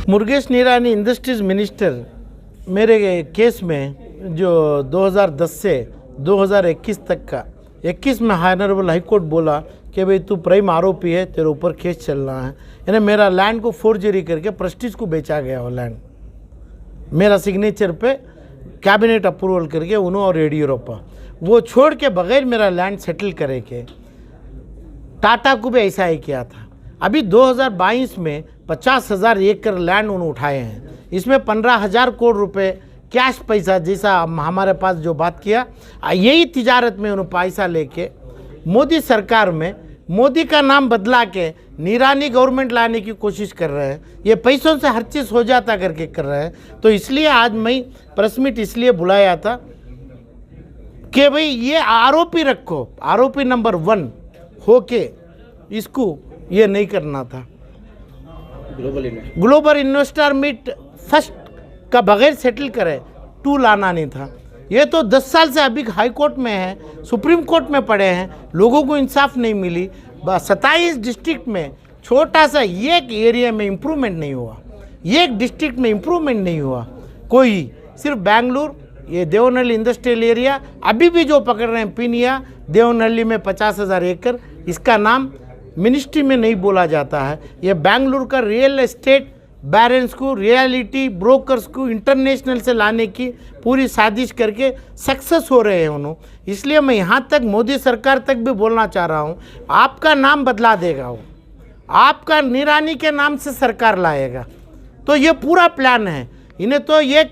Murugesh Nirani industries minister मेरे case में जो 2010 से 2021 तक का 21 में ऑनरेबल हाई कोर्ट बोला कि भाई तू प्राइम आरोपी है, तेरे ऊपर केस चल रहा है। यानी मेरा लैंड को फोर्जरी करके प्रेस्टीज को बेचा गया वो लैंड, मेरा सिग्नेचर पे कैबिनेट अप्रूवल करके उन्होंने और येडियूरप्पा वो छोड़ के बगैर मेरा लैंड सेटल करे के टाटा को भी ऐसा ही किया था। अभी 2022 में 50,000 एकड़ लैंड उन्होंने उठाए हैं, इसमें 15,000 करोड़ रुपए कैश पैसा जैसा हमारे पास जो बात किया, यही तिजारत में उन्होंने पैसा लेके मोदी सरकार में मोदी का नाम बदला के निरानी गवर्नमेंट लाने की कोशिश कर रहे हैं। ये पैसों से हर चीज़ हो जाता करके कर रहे हैं। तो इसलिए आज मैं प्रेस मीट इसलिए बुलाया था कि भाई ये आरोपी रखो, आरोपी नंबर 1 होके इसको ये नहीं करना था। ग्लोबल इन्वेस्टर मीट फर्स्ट का बगैर सेटल करे 2 लाना नहीं था। ये तो 10 साल से अभी हाई कोर्ट में है, सुप्रीम कोर्ट में पड़े हैं, लोगों को इंसाफ नहीं मिली। 27 डिस्ट्रिक्ट में छोटा सा एक एरिया में इम्प्रूवमेंट नहीं हुआ, एक डिस्ट्रिक्ट में इम्प्रूवमेंट नहीं हुआ कोई। सिर्फ बेंगलुरु, ये देवनहल्ली इंडस्ट्रियल एरिया अभी भी जो पकड़ रहे हैं, पिनिया देवनहल्ली में 50,000 एकड़, इसका नाम मिनिस्ट्री में नहीं बोला जाता है। ये बेंगलुरु का रियल एस्टेट बैरन्स को, रियलिटी ब्रोकर्स को इंटरनेशनल से लाने की पूरी साजिश करके सक्सेस हो रहे हैं उन्होंने। इसलिए मैं यहाँ तक मोदी सरकार तक भी बोलना चाह रहा हूँ, आपका नाम बदला देगा वो, आपका निरानी के नाम से सरकार लाएगा। तो ये पूरा प्लान है। इन्हें तो ये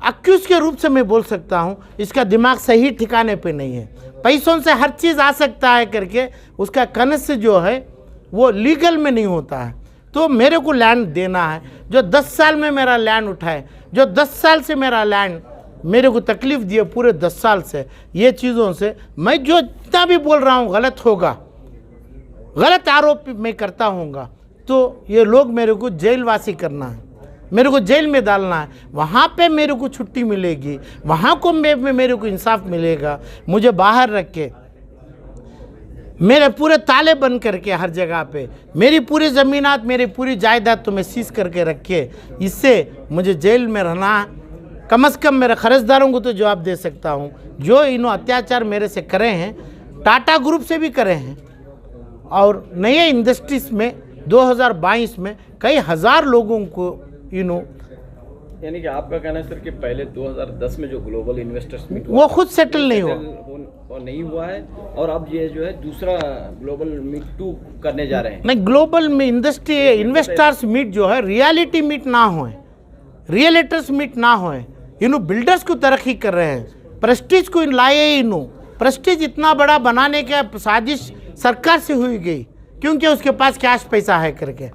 अक्यूज के रूप से मैं बोल सकता हूँ, इसका दिमाग सही ठिकाने पे नहीं है। पैसों से हर चीज़ आ सकता है करके उसका कनस जो है वो लीगल में नहीं होता है। तो मेरे को लैंड देना है, जो 10 साल में मेरा लैंड उठाए, जो 10 साल से मेरा लैंड मेरे को तकलीफ़ दिए पूरे 10 साल से, ये चीज़ों से मैं जो जितना भी बोल रहा हूँ गलत होगा, गलत आरोप मैं करता हूँगा, तो ये लोग मेरे को जेलवासी करना है, मेरे को जेल में डालना है। वहाँ पे मेरे को छुट्टी मिलेगी, वहाँ को मेरे को इंसाफ मिलेगा। मुझे बाहर रख के मेरे पूरे ताले बंद करके हर जगह पे मेरी पूरी ज़मीनात, मेरी पूरी जायदाद तो मैं सीज करके रखे, इससे मुझे जेल में रहना। कम से कम मेरे खरीदारों को तो जवाब दे सकता हूँ, जो इन्होंने अत्याचार मेरे से करे हैं, टाटा ग्रुप से भी करे हैं, और नए इंडस्ट्रीज में 2022 में कई हज़ार लोगों को यानी कि आपका कहना है सर कि पहले 2010 में जो ग्लोबल इन्वेस्टर्स मीट वो खुद सेटल नहीं हुआ है, और अब ये जो है दूसरा ग्लोबल मीट 2 करने जा रहे हैं। नहीं, ग्लोबल में इंडस्ट्री इन्वेस्टर्स मीट जो है रियलिटी मीट ना होए, रियलिटर्स मीट ना होए, इन्हों बिल्डर्स को तरक्की कर रहे हैं, प्रेस्टीज को लाए, इन्हों प्रेस्टीज इतना बड़ा बनाने का साजिश सरकार से हुई गई क्योंकि उसके पास कैश पैसा है करके।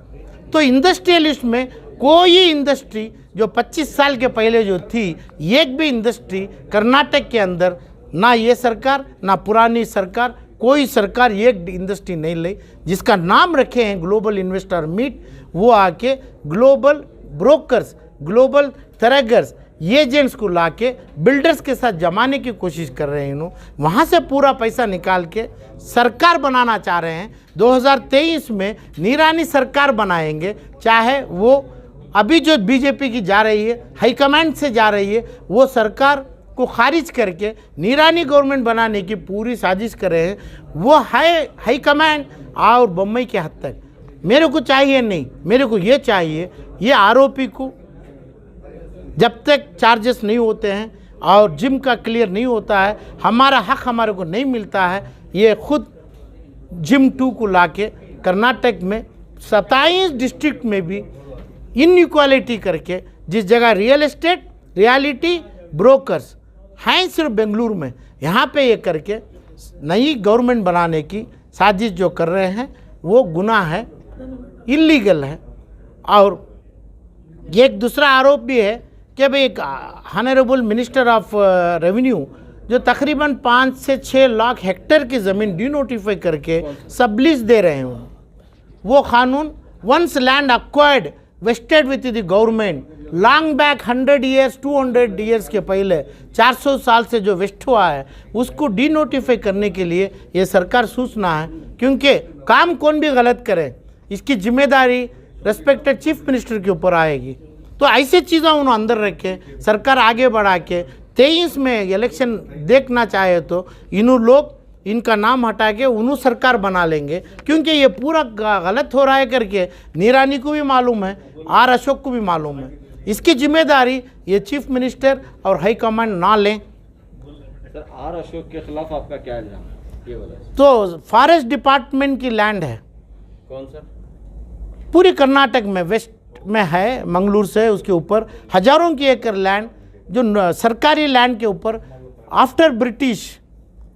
तो इंडस्ट्रियलिस्ट में कोई इंडस्ट्री जो 25 साल के पहले जो थी, एक भी इंडस्ट्री कर्नाटक के अंदर ना ये सरकार ना पुरानी सरकार, कोई सरकार एक इंडस्ट्री नहीं ली जिसका नाम रखे हैं ग्लोबल इन्वेस्टर मीट। वो आके global brokers, global traders, agents को लाके बिल्डर्स के साथ जमाने की कोशिश कर रहे हैं। इन्होंने वहाँ से पूरा पैसा निकाल के सरकार बनाना चाह रहे हैं। 2023 में निरानी सरकार बनाएंगे, चाहे वो अभी जो बीजेपी की जा रही है, हाईकमांड से जा रही है, वो सरकार को खारिज करके निरानी गवर्नमेंट बनाने की पूरी साजिश कर रहे हैं। वो हाईकमांड और बम्बई के हद तक मेरे को चाहिए नहीं, मेरे को ये चाहिए, ये आरोपी को जब तक चार्जेस नहीं होते हैं और जिम का क्लियर नहीं होता है, हमारा हक हमारे को नहीं मिलता है। ये खुद जिम 2 को लाके कर्नाटक में 27 डिस्ट्रिक्ट में भी इनइक्वालिटी करके, जिस जगह रियल एस्टेट, रियलिटी ब्रोकर्स हैं सिर्फ बेंगलुरु में, यहाँ पे ये करके नई गवर्नमेंट बनाने की साजिश जो कर रहे हैं वो गुनाह है, इलीगल है। और एक दूसरा आरोप भी है कि भाई एक ऑनरेबल मिनिस्टर ऑफ रेवेन्यू जो तकरीबन 5 से 6 लाख हेक्टेयर की ज़मीन डिनोटिफाई करके सबलीज दे रहे हैं। वो कानून once land acquired vested with the government long back 100 years 200 years के पहले 400 साल से जो वेस्ट हुआ है उसको डिनोटिफाई करने के लिए ये सरकार सोचना है, क्योंकि काम कौन भी गलत करे इसकी जिम्मेदारी रेस्पेक्टेड चीफ मिनिस्टर के ऊपर आएगी। तो ऐसे चीज़ें उन्होंने अंदर रखे, सरकार आगे बढ़ा के 23 में इलेक्शन देखना चाहे तो इन्हों लोग इनका नाम हटा के उन्हों सरकार बना लेंगे, क्योंकि ये पूरा गलत हो रहा है करके निरानी को भी मालूम है, आर अशोक को भी मालूम है। इसकी जिम्मेदारी ये चीफ मिनिस्टर और हाई कमांड ना लें। सर आर अशोक के खिलाफ आपका क्या इल्जाम है, ये वाला? तो फॉरेस्ट डिपार्टमेंट की लैंड है, कौन सर? पूरी कर्नाटक में वेस्ट में है, मंगलूर से उसके ऊपर हजारों की एकड़ लैंड जो सरकारी लैंड के ऊपर आफ्टर ब्रिटिश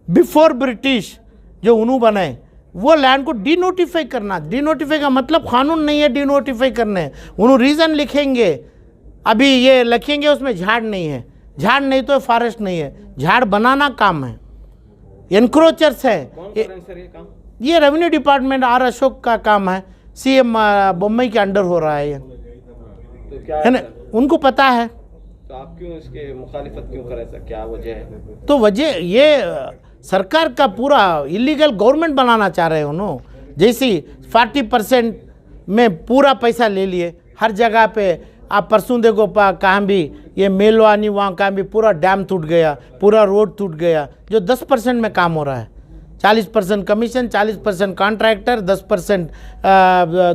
बिफोर ब्रिटिश जो उन्होंने बनाए वो लैंड को डीनोटिफाई करना। डीनोटिफाई का मतलब कानून नहीं है डीनोटिफाई करने, उन्होंने रीज़न लिखेंगे, अभी ये लिखेंगे उसमें झाड़ नहीं है, झाड़ नहीं तो फॉरेस्ट नहीं है, झाड़ बनाना काम है, एनक्रोचर्स है। कौन कर रहे हैं सर ये काम? ये रेवेन्यू डिपार्टमेंट आर अशोक का काम है, सीएम बम्बई के अंडर हो रहा है ये, तो क्या है है ना, सर? उनको पता है। तो आप क्यों इसके मुखालिफत क्यों कर रहे हैं सर, क्या वजह है? तो वजह ये सरकार का पूरा इलीगल गवर्नमेंट बनाना चाह रहे हैं उन्होंने, जैसे 40% में पूरा पैसा ले लिए हर जगह पे। आप परसों देखो कहाँ भी ये मेलवानी वहाँ कहाँ भी पूरा डैम टूट गया, पूरा रोड टूट गया, जो 10% में काम हो रहा है। 40% कमीशन, 40% कॉन्ट्रैक्टर, 10%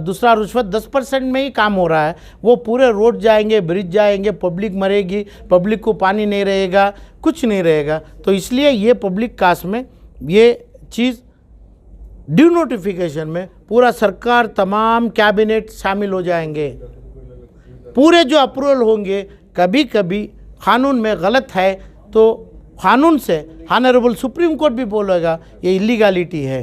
दूसरा रिश्वत, 10% में ही काम हो रहा है। वो पूरे रोड जाएंगे, ब्रिज जाएंगे, पब्लिक मरेगी, पब्लिक को पानी नहीं रहेगा, कुछ नहीं रहेगा। तो इसलिए ये पब्लिक कास्ट में ये चीज़ डिनोटिफिकेशन में पूरा सरकार तमाम कैबिनेट शामिल हो जाएंगे, पूरे जो अप्रूवल होंगे। कभी कभी कानून में गलत है तो कानून से ऑनरेबल सुप्रीम कोर्ट भी बोलेगा ये इलीगलिटी है,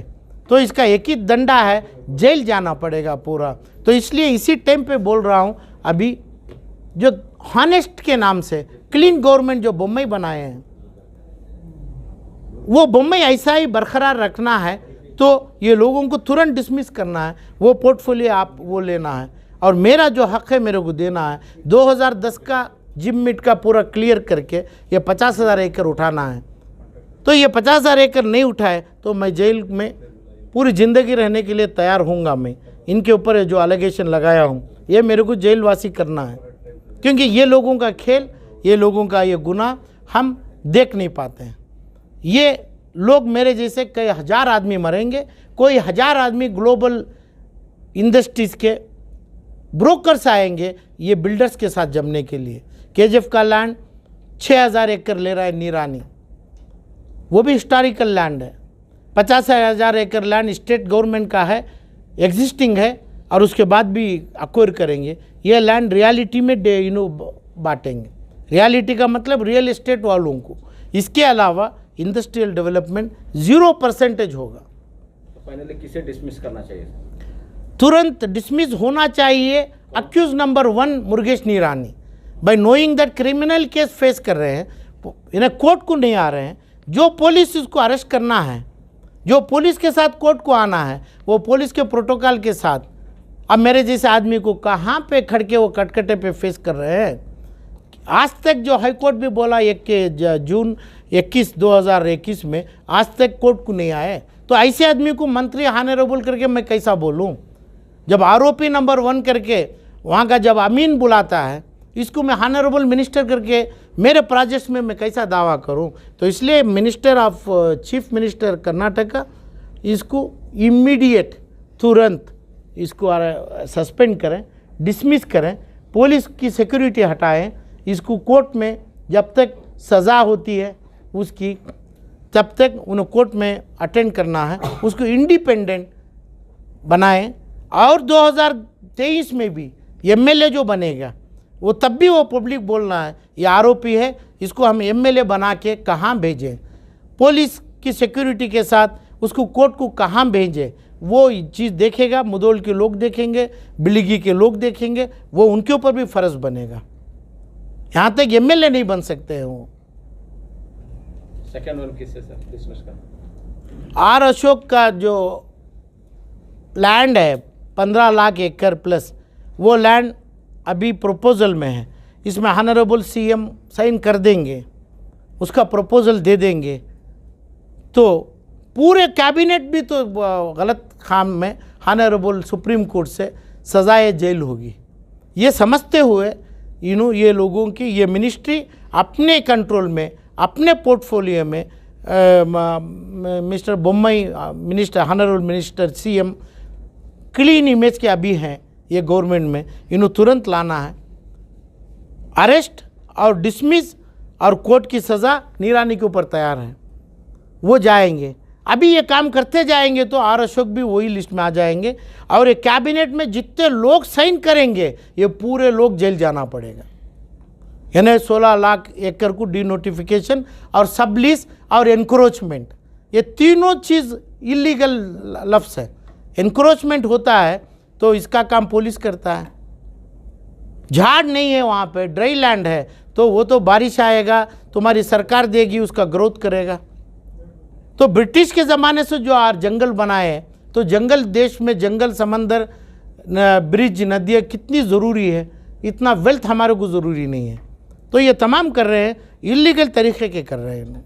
तो इसका एक ही दंडा है, जेल जाना पड़ेगा पूरा। तो इसलिए इसी टाइम पे बोल रहा हूँ, अभी जो हॉनेस्ट के नाम से क्लीन गवर्नमेंट जो बम्बई बनाए हैं, वो बम्बई ऐसा ही बरकरार रखना है तो ये लोगों को तुरंत डिसमिस करना है, वो पोर्टफोलियो आप वो लेना है, और मेरा जो हक है मेरे को देना है। 2010 का जिम मिट का पूरा क्लियर करके ये 50,000 एकड़ उठाना है। तो ये 50,000 एकड़ नहीं उठाए तो मैं जेल में पूरी ज़िंदगी रहने के लिए तैयार हूँगा। मैं इनके ऊपर जो एलिगेशन लगाया हूँ ये मेरे को जेलवासी करना है, क्योंकि ये लोगों का खेल, ये लोगों का ये गुनाह हम देख नहीं पाते हैं। ये लोग मेरे जैसे कई हज़ार आदमी मरेंगे, कोई 1000 आदमी ग्लोबल इंडस्ट्रीज़ के ब्रोकर्स आएंगे ये बिल्डर्स के साथ जमने के लिए। केजीएफ का लैंड 6000 एकड़ ले रहा है निरानी, वो भी हिस्टोरिकल लैंड है। 50,000 एकड़ लैंड स्टेट गवर्नमेंट का है, एग्जिस्टिंग है, और उसके बाद भी अक्वायर करेंगे। ये लैंड रियलिटी में बांटेंगे। रियलिटी का मतलब रियल एस्टेट वालों को। इसके अलावा इंडस्ट्रियल डेवलपमेंट 0% होगा। तो फाइनली किसे डिसमिस करना चाहिए? तुरंत डिसमिस होना चाहिए accused number 1 Murugesh Nirani, by knowing that criminal case face कर रहे हैं, इन्हें कोर्ट को नहीं आ रहे हैं। जो पुलिस इसको अरेस्ट करना है, जो पुलिस के साथ कोर्ट को आना है, वो पुलिस के प्रोटोकॉल के साथ। अब मेरे जैसे आदमी को कहाँ पे खड़के वो कटकटे पे फेस कर रहे हैं। आज तक जो हाई कोर्ट भी बोला जून 21, 2021 में, आज तक कोर्ट को नहीं आए। तो ऐसे आदमी को मंत्री ऑनरेबल करके मैं कैसा बोलूं? जब आरोपी नंबर 1 करके वहाँ का जब अमीन बुलाता है, इसको मैं ऑनरेबल मिनिस्टर करके मेरे प्रोजेक्ट्स में मैं कैसा दावा करूं? तो इसलिए minister of chief minister Karnataka इसको इमीडिएट तुरंत इसको सस्पेंड करें, डिसमिस करें, पुलिस की सिक्योरिटी हटाएं, इसको कोर्ट में जब तक सज़ा होती है उसकी तब तक उन्हें कोर्ट में अटेंड करना है, उसको इंडिपेंडेंट बनाएं। और 2023 में भी एमएलए जो बनेगा वो तब भी वो पब्लिक बोलना है ये आरोपी है, इसको हम एमएलए बना के कहाँ भेजें, पुलिस की सिक्योरिटी के साथ उसको कोर्ट को कहाँ भेजें, वो चीज़ देखेगा। मुदोल के लोग देखेंगे, बिलिगी के लोग देखेंगे, वो उनके ऊपर भी फ़र्ज बनेगा। यहाँ तक एमएलए नहीं बन सकते हैं वो। सेकंड वन किससे सर डिसमिस करना? आर अशोक का जो लैंड है 15 लाख एकड़ प्लस, वो लैंड अभी प्रपोजल में है। इसमें ऑनरेबल सीएम साइन कर देंगे, उसका प्रपोजल दे देंगे, तो पूरे कैबिनेट भी तो गलत काम में ऑनरेबल सुप्रीम कोर्ट से सज़ाए जेल होगी। ये समझते हुए ये लोगों की ये मिनिस्ट्री अपने कंट्रोल में, अपने पोर्टफोलियो में mister Bommai minister, honourable minister, CM clean image के अभी हैं ये गवर्नमेंट में, इन्हें तुरंत लाना है। अरेस्ट और डिसमिस और कोर्ट की सज़ा निगरानी के ऊपर तैयार है, वो जाएंगे। अभी ये काम करते जाएंगे तो आर अशोक भी वही लिस्ट में आ जाएंगे, और ये कैबिनेट में जितने लोग साइन करेंगे ये पूरे लोग जेल जाना पड़ेगा। यानी 16 लाख एकड़ को डिनोटिफिकेशन और सबलीज और एनक्रोचमेंट, ये तीनों चीज़ इलीगल लफ्ज़ है। एनक्रोचमेंट होता है तो इसका काम पुलिस करता है। झाड़ नहीं है वहाँ पे, ड्राई लैंड है, तो वो तो बारिश आएगा, तुम्हारी सरकार देगी, उसका ग्रोथ करेगा। तो ब्रिटिश के ज़माने से जो जंगल बनाए, तो जंगल, देश में जंगल, समंदर, ब्रिज, नदियाँ कितनी ज़रूरी है, इतना वेल्थ हमारे को ज़रूरी नहीं है। तो ये तमाम कर रहे हैं, इलीगल तरीके के कर रहे हैं।